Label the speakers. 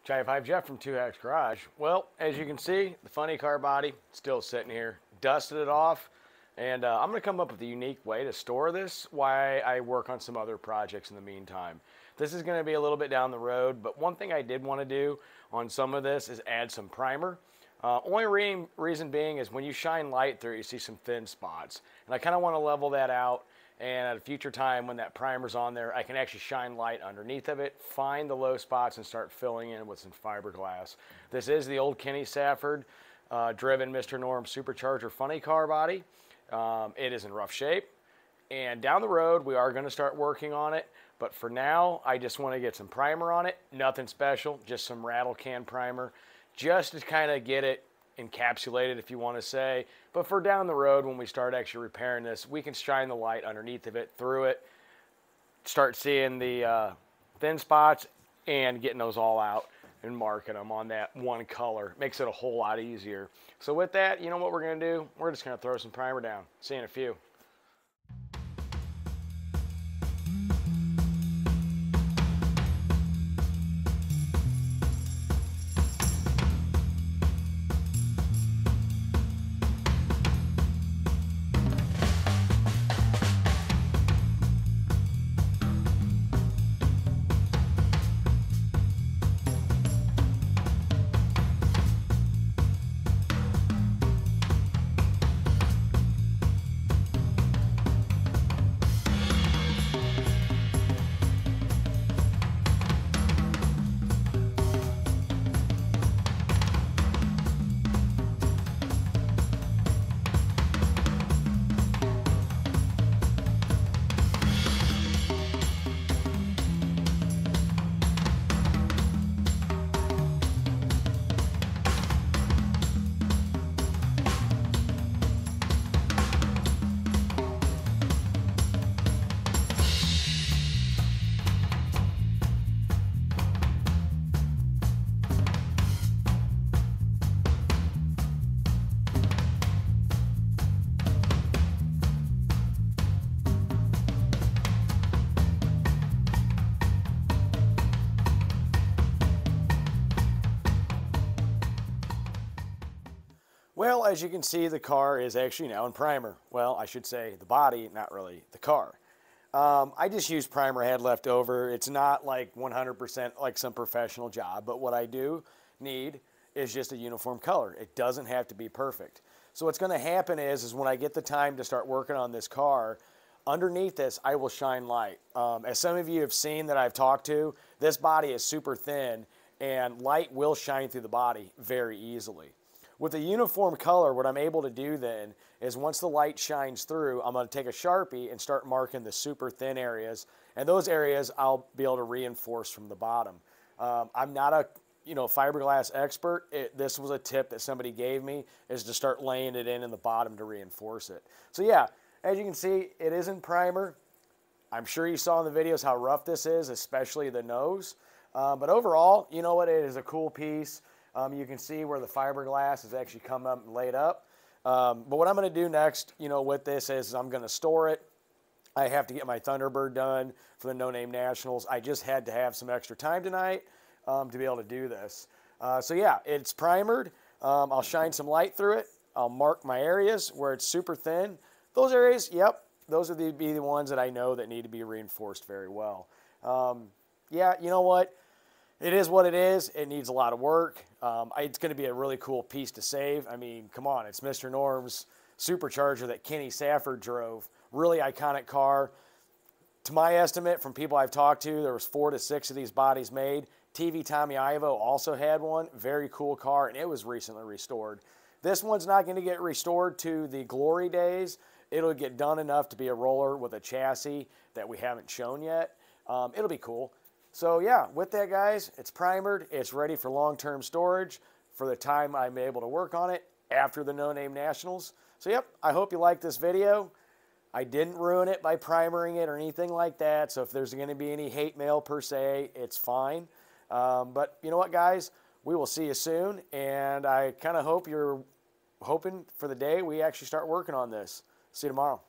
Speaker 1: Chai 5 Jeff from 2Hacks Garage. Well, as you can see, the funny car body still sitting here. Dusted it off, and I'm going to come up with a unique way to store this while I work on some other projects in the meantime. This is going to be a little bit down the road, but one thing I did want to do on some of this is add some primer. Only reason being is when you shine light through it, you see some thin spots. And I kind of want to level that out. And at a future time when that primer's on there, I can actually shine light underneath of it, find the low spots, and start filling in with some fiberglass. This is the old Kenny Safford driven Mr. Norm Supercharger funny car body. It is in rough shape. And down the road, we are going to start working on it. But for now, I just want to get some primer on it. Nothing special, just some rattle can primer, just to kind of get it encapsulated, if you want to say. But for down the road, when we start actually repairing this, we can shine the light underneath of it, through it, start seeing the thin spots and getting those all out and marking them on that one color. Makes it a whole lot easier. So with that, you know what we're going to do? We're just going to throw some primer down. See you in a few. Well, as you can see, the car is actually now in primer. Well, I should say the body, not really the car. I just used primer I had left over. It's not like 100% like some professional job, but what I do need is just a uniform color. It doesn't have to be perfect. So what's going to happen is when I get the time to start working on this car, underneath this, I will shine light. As some of you have seen that I've talked to, this body is super thin, and light will shine through the body very easily. With a uniform color, what I'm able to do then is once the light shines through, I'm going to take a Sharpie and start marking the super thin areas, and those areas I'll be able to reinforce from the bottom. I'm not a fiberglass expert. This was a tip that somebody gave me, is to start laying it in the bottom to reinforce it. So yeah, as you can see, it is in primer. I'm sure you saw in the videos how rough this is, especially the nose. But overall, you know what, it is a cool piece. You can see where the fiberglass has actually come up and laid up. But what I'm going to do next, with this is I'm going to store it. I have to get my Thunderbird done for the No Name Nationals. I just had to have some extra time tonight to be able to do this. So yeah, it's primered. I'll shine some light through it. I'll mark my areas where it's super thin. Those areas, yep, those are be the ones that I know that need to be reinforced very well. Yeah, you know what? It is what it is. It needs a lot of work. It's going to be a really cool piece to save. I mean, come on, it's Mr. Norm's Supercharger that Kenny Safford drove. Really iconic car. To my estimate, from people I've talked to, there was 4 to 6 of these bodies made. TV Tommy Ivo also had one. Very cool car, and it was recently restored. This one's not going to get restored to the glory days. It'll get done enough to be a roller with a chassis that we haven't shown yet. It'll be cool. So yeah, with that, guys, it's primered. It's ready for long-term storage for the time I'm able to work on it after the No Name Nationals. So yep, I hope you liked this video. I didn't ruin it by primering it or anything like that. So if there's going to be any hate mail per se, it's fine. But you know what, guys? We will see you soon. And I kind of hope you're hoping for the day we actually start working on this. See you tomorrow.